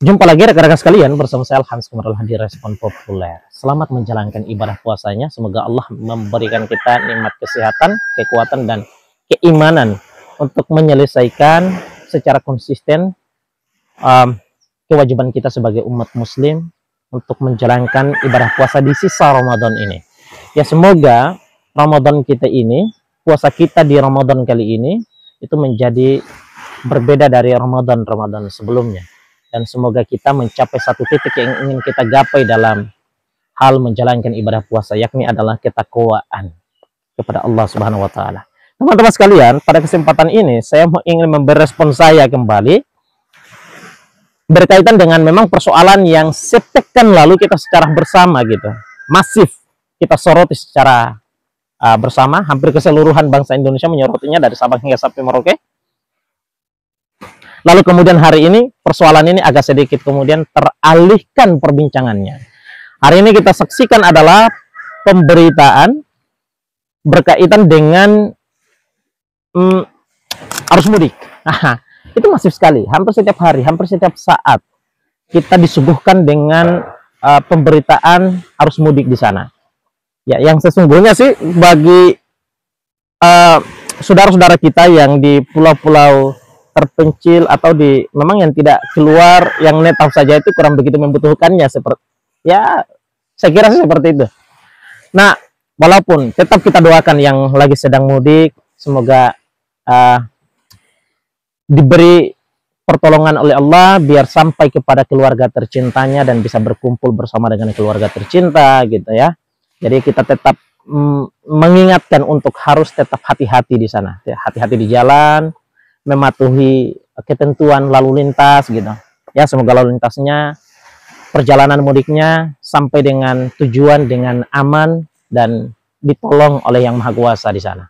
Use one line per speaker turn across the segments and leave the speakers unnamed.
Jumpa lagi rekan-rekan sekalian bersama saya Hans Kumarullah di Respon Populer. Selamat menjalankan ibadah puasanya. Semoga Allah memberikan kita nikmat kesehatan, kekuatan, dan keimanan untuk menyelesaikan secara konsisten kewajiban kita sebagai umat muslim untuk menjalankan ibadah puasa di sisa Ramadan ini. Ya, semoga Ramadan kita ini, puasa kita di Ramadan kali ini itu menjadi berbeda dari Ramadan sebelumnya. Dan semoga kita mencapai satu titik yang ingin kita gapai dalam hal menjalankan ibadah puasa, yakni adalah ketakwaan kepada Allah Subhanahu wa Ta'ala. Teman-teman sekalian, pada kesempatan ini saya ingin memberi respon saya kembali berkaitan dengan memang persoalan yang sepekan lalu kita secara bersama gitu, masif kita soroti secara bersama. Hampir keseluruhan bangsa Indonesia menyorotinya dari Sabang hingga sampai Merauke. Lalu kemudian hari ini persoalan ini agak sedikit kemudian teralihkan perbincangannya. Hari ini kita saksikan adalah pemberitaan berkaitan dengan arus mudik. Nah, itu masif sekali. Hampir setiap hari, hampir setiap saat kita disuguhkan dengan pemberitaan arus mudik di sana. Ya, yang sesungguhnya sih bagi saudara-saudara kita yang di pulau-pulau terpencil atau di memang yang tidak keluar, yang netap saja itu kurang begitu membutuhkannya, seperti ya saya kira seperti itu. Nah, walaupun tetap kita doakan yang lagi sedang mudik, semoga diberi pertolongan oleh Allah biar sampai kepada keluarga tercintanya dan bisa berkumpul bersama dengan keluarga tercinta gitu ya. Jadi kita tetap mengingatkan untuk harus tetap hati-hati di sana, hati-hati di jalan, mematuhi ketentuan lalu lintas gitu ya. Semoga lalu lintasnya, perjalanan mudiknya sampai dengan tujuan dengan aman dan ditolong oleh Yang Maha Kuasa di sana.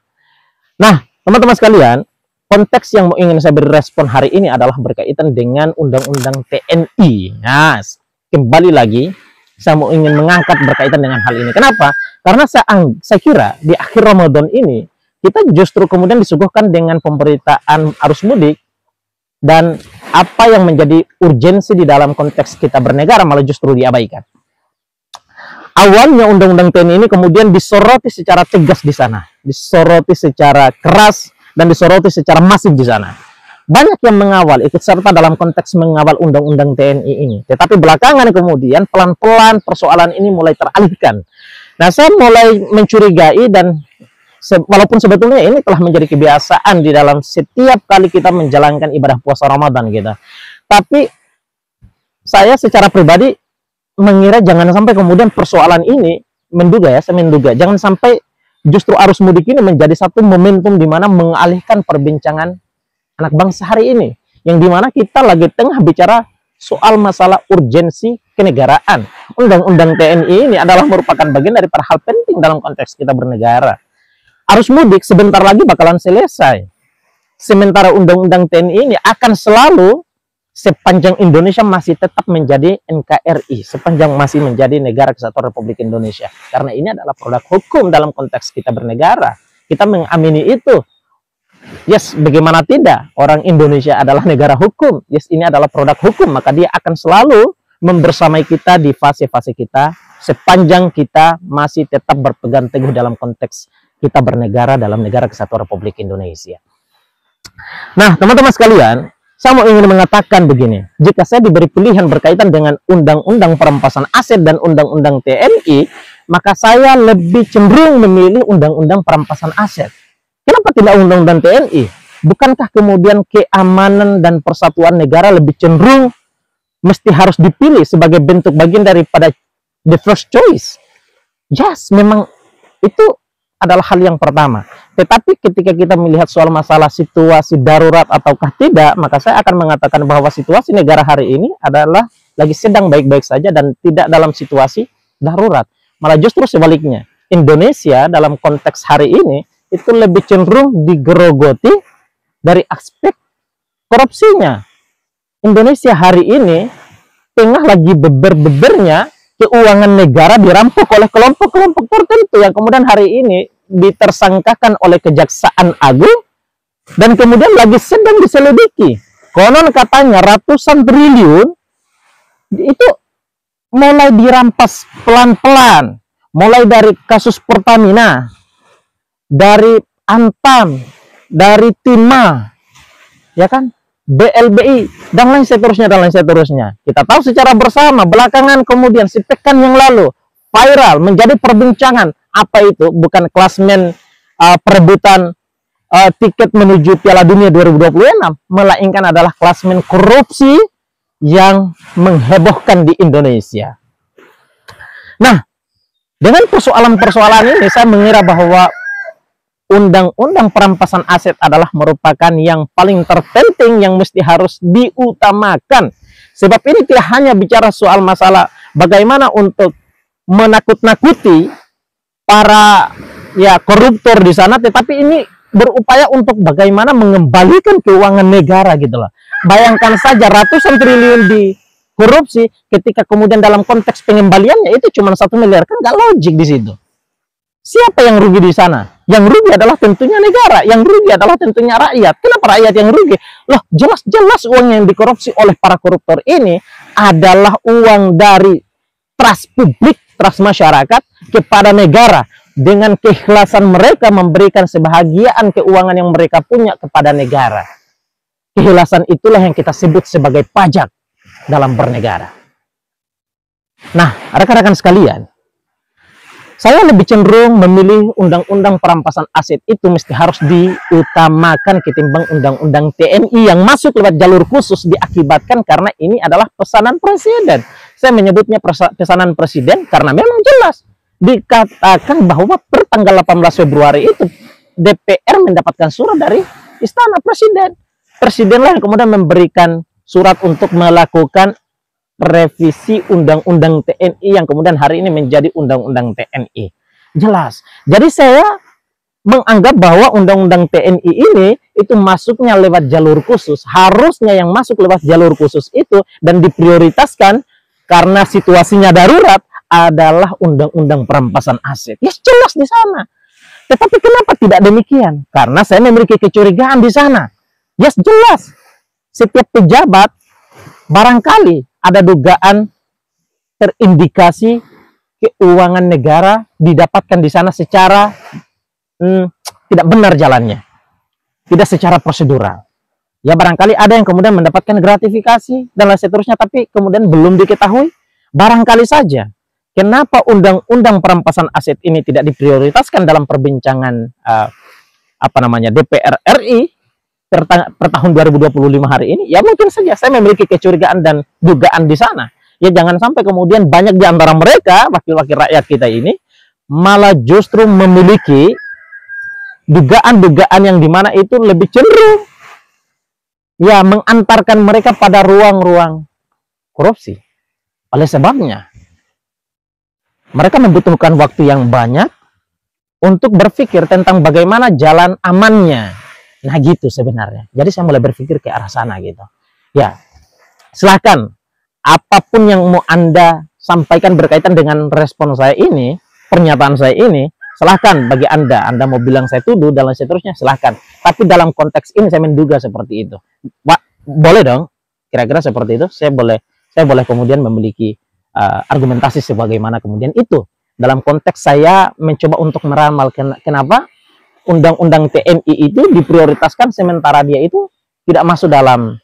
Nah, teman-teman sekalian, konteks yang ingin saya beri respon hari ini adalah berkaitan dengan Undang-Undang TNI. Nah, kembali lagi saya ingin mengangkat berkaitan dengan hal ini. Kenapa? Karena saya kira di akhir Ramadan ini kita justru kemudian disuguhkan dengan pemberitaan arus mudik, dan apa yang menjadi urgensi di dalam konteks kita bernegara malah justru diabaikan. Awalnya Undang-Undang TNI ini kemudian disoroti secara tegas di sana, disoroti secara keras, dan disoroti secara masif di sana. Banyak yang mengawal, ikut serta dalam konteks mengawal Undang-Undang TNI ini. Tetapi belakangan kemudian pelan-pelan persoalan ini mulai teralihkan. Nah, saya mulai mencurigai, dan walaupun sebetulnya ini telah menjadi kebiasaan di dalam setiap kali kita menjalankan ibadah puasa Ramadan gitu. Tapi saya secara pribadi mengira jangan sampai kemudian persoalan ini saya menduga jangan sampai justru arus mudik ini menjadi satu momentum di mana mengalihkan perbincangan anak bangsa hari ini, yang dimana kita lagi tengah bicara soal masalah urgensi kenegaraan. Undang-Undang TNI ini adalah merupakan bagian daripada hal penting dalam konteks kita bernegara. Arus mudik sebentar lagi bakalan selesai. Sementara Undang-Undang TNI ini akan selalu, sepanjang Indonesia masih tetap menjadi NKRI, sepanjang masih menjadi Negara Kesatuan Republik Indonesia. Karena ini adalah produk hukum dalam konteks kita bernegara. Kita mengamini itu. Yes, bagaimana tidak? Orang Indonesia adalah negara hukum. Yes, ini adalah produk hukum. Maka dia akan selalu membersamai kita di fase-fase kita, sepanjang kita masih tetap berpegang teguh dalam konteks kita bernegara dalam Negara Kesatuan Republik Indonesia. Nah, teman-teman sekalian, saya mau ingin mengatakan begini. Jika saya diberi pilihan berkaitan dengan Undang-Undang Perampasan Aset dan Undang-Undang TNI, maka saya lebih cenderung memilih Undang-Undang Perampasan Aset. Kenapa tidak Undang-Undang TNI? Bukankah kemudian keamanan dan persatuan negara lebih cenderung mesti harus dipilih sebagai bentuk bagian daripada the first choice? Yes, memang itu adalah hal yang pertama. Tetapi ketika kita melihat soal masalah situasi darurat ataukah tidak, maka saya akan mengatakan bahwa situasi negara hari ini adalah lagi sedang baik-baik saja dan tidak dalam situasi darurat. Malah justru sebaliknya, Indonesia dalam konteks hari ini itu lebih cenderung digerogoti dari aspek korupsinya. Indonesia hari ini tengah lagi beber-bebernya keuangan negara dirampok oleh kelompok-kelompok tertentu yang kemudian hari ini ditersangkakan oleh Kejaksaan Agung dan kemudian lagi sedang diselidiki. Konon katanya ratusan triliun itu mulai dirampas pelan-pelan, mulai dari kasus Pertamina, dari Antam, dari Timah, ya kan, BLBI, dan lain seterusnya, dan lain seterusnya. Kita tahu secara bersama, belakangan kemudian sepekan yang lalu viral menjadi perbincangan. Apa itu? Bukan klasmen perebutan tiket menuju Piala Dunia 2026, melainkan adalah klasmen korupsi yang menghebohkan di Indonesia. Nah, dengan persoalan-persoalan ini saya mengira bahwa undang-undang perampasan aset adalah merupakan yang paling terpenting yang mesti harus diutamakan. Sebab ini tidak hanya bicara soal masalah bagaimana untuk menakut-nakuti para koruptor di sana, tetapi ini berupaya untuk bagaimana mengembalikan keuangan negara gitu loh. Bayangkan saja ratusan triliun di korupsi, ketika kemudian dalam konteks pengembaliannya itu cuma 1 miliar, kan nggak logik di situ. Siapa yang rugi di sana? Yang rugi adalah tentunya negara, yang rugi adalah tentunya rakyat. Kenapa rakyat yang rugi? Loh, jelas-jelas uang yang dikorupsi oleh para koruptor ini adalah uang dari trust publik, trust masyarakat kepada negara. Dengan keikhlasan mereka memberikan sebahagian keuangan yang mereka punya kepada negara. Keikhlasan itulah yang kita sebut sebagai pajak dalam bernegara. Nah, rekan-rekan sekalian, saya lebih cenderung memilih undang-undang perampasan aset itu mesti harus diutamakan ketimbang undang-undang TNI yang masuk lewat jalur khusus, diakibatkan karena ini adalah pesanan presiden. Saya menyebutnya pesanan presiden karena memang jelas dikatakan bahwa per tanggal 18 Februari itu DPR mendapatkan surat dari istana presiden. Presidenlah yang kemudian memberikan surat untuk melakukan revisi undang-undang TNI yang kemudian hari ini menjadi undang-undang TNI. Jelas. Jadi saya menganggap bahwa undang-undang TNI ini itu masuknya lewat jalur khusus. Harusnya yang masuk lewat jalur khusus itu dan diprioritaskan karena situasinya darurat adalah undang-undang perampasan aset. Ya, jelas di sana. Tetapi kenapa tidak demikian? Karena saya memiliki kecurigaan di sana. Ya, jelas. Setiap pejabat barangkali ada dugaan terindikasi keuangan negara didapatkan di sana secara tidak benar jalannya. Tidak secara prosedural. Ya, barangkali ada yang kemudian mendapatkan gratifikasi dan lain seterusnya, tapi kemudian belum diketahui. Barangkali saja. Kenapa undang-undang perampasan aset ini tidak diprioritaskan dalam perbincangan DPR RI per tahun 2025 hari ini? Ya mungkin saja saya memiliki kecurigaan dan dugaan di sana. Ya jangan sampai kemudian banyak di antara mereka, wakil-wakil rakyat kita ini, malah justru memiliki dugaan-dugaan yang dimana itu lebih cenderung ya mengantarkan mereka pada ruang-ruang korupsi. Oleh sebabnya, mereka membutuhkan waktu yang banyak untuk berpikir tentang bagaimana jalan amannya. Nah gitu sebenarnya. Jadi saya mulai berpikir ke arah sana gitu. Ya, silahkan apapun yang mau Anda sampaikan berkaitan dengan respon saya ini, pernyataan saya ini, silahkan bagi Anda. Anda mau bilang saya tuduh dan lain seterusnya, silahkan. Tapi dalam konteks ini saya menduga seperti itu. Boleh dong, kira-kira seperti itu. Saya boleh kemudian memiliki argumentasi sebagaimana kemudian itu. Dalam konteks saya mencoba untuk meramal kenapa undang-undang TNI itu diprioritaskan sementara dia itu tidak masuk dalam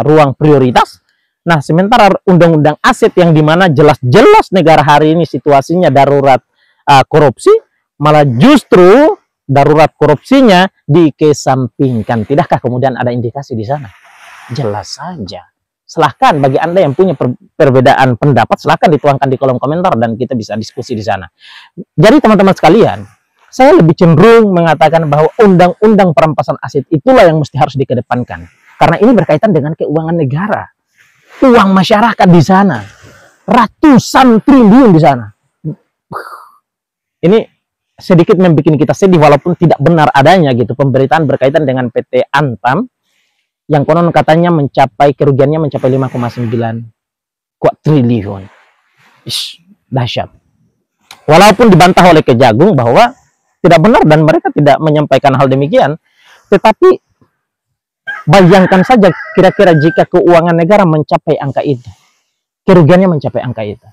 ruang prioritas. Nah, sementara undang-undang aset yang dimana jelas-jelas negara hari ini situasinya darurat korupsi, malah justru darurat korupsinya dikesampingkan. Tidakkah kemudian ada indikasi di sana? Jelas saja. Silahkan bagi Anda yang punya perbedaan pendapat, silahkan dituangkan di kolom komentar dan kita bisa diskusi di sana. Jadi teman-teman sekalian, saya lebih cenderung mengatakan bahwa undang-undang perampasan aset itulah yang mesti harus dikedepankan. Karena ini berkaitan dengan keuangan negara. Uang masyarakat di sana. Ratusan triliun di sana. Ini sedikit membuat kita sedih walaupun tidak benar adanya gitu. Pemberitaan berkaitan dengan PT Antam yang konon katanya kerugiannya mencapai 5,9 triliun. Dahsyat. Walaupun dibantah oleh Kejagung bahwa tidak benar dan mereka tidak menyampaikan hal demikian, tetapi bayangkan saja kira-kira jika keuangan negara mencapai angka itu. kerugiannya mencapai angka itu.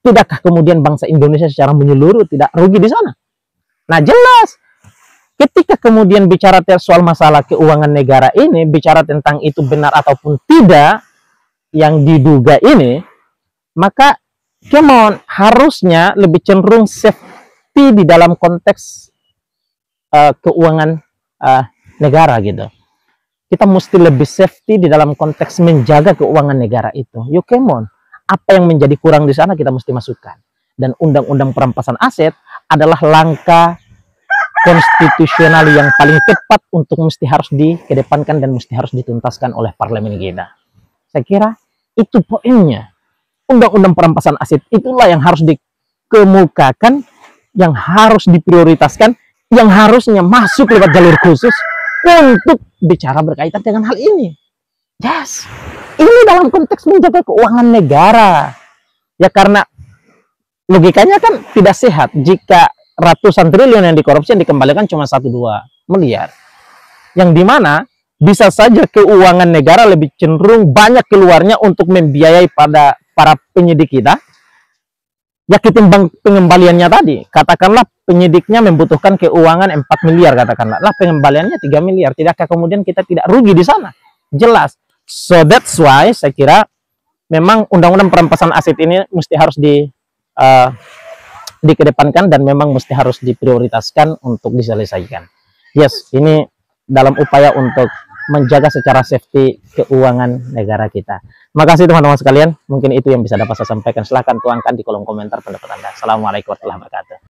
Tidakkah kemudian bangsa Indonesia secara menyeluruh tidak rugi di sana? Nah, jelas. Ketika kemudian bicara soal masalah keuangan negara ini, bicara tentang itu benar ataupun tidak yang diduga ini, maka harusnya lebih cenderung safety di dalam konteks keuangan negara gitu. Kita mesti lebih safety di dalam konteks menjaga keuangan negara itu. Yo, come on. Apa yang menjadi kurang di sana kita mesti masukkan. Dan undang-undang perampasan aset adalah langkah konstitusional yang paling tepat untuk mesti harus dikedepankan dan mesti harus dituntaskan oleh parlemen kita. Saya kira itu poinnya. Undang-undang perampasan aset itulah yang harus dikemukakan, yang harus diprioritaskan, yang harusnya masuk lewat jalur khusus untuk bicara berkaitan dengan hal ini. Yes, ini dalam konteks menjaga keuangan negara. Ya, karena logikanya kan tidak sehat jika ratusan triliun yang dikorupsi yang dikembalikan cuma 1-2 miliar. Yang dimana bisa saja keuangan negara lebih cenderung banyak keluarnya untuk membiayai pada para penyidik kita. Ya, ketimbang pengembaliannya tadi. Katakanlah penyidiknya membutuhkan keuangan 4 miliar, katakanlah. Lah pengembaliannya 3 miliar. Tidakkah kemudian kita tidak rugi di sana? Jelas. So that's why saya kira memang undang-undang perampasan aset ini mesti harus dikedepankan dan memang mesti harus diprioritaskan untuk diselesaikan. Yes, ini dalam upaya untuk menjaga secara safety keuangan negara kita. Terima kasih teman-teman sekalian. Mungkin itu yang bisa dapat saya sampaikan. Silahkan tuangkan di kolom komentar pendapat Anda. Assalamualaikum warahmatullahi wabarakatuh.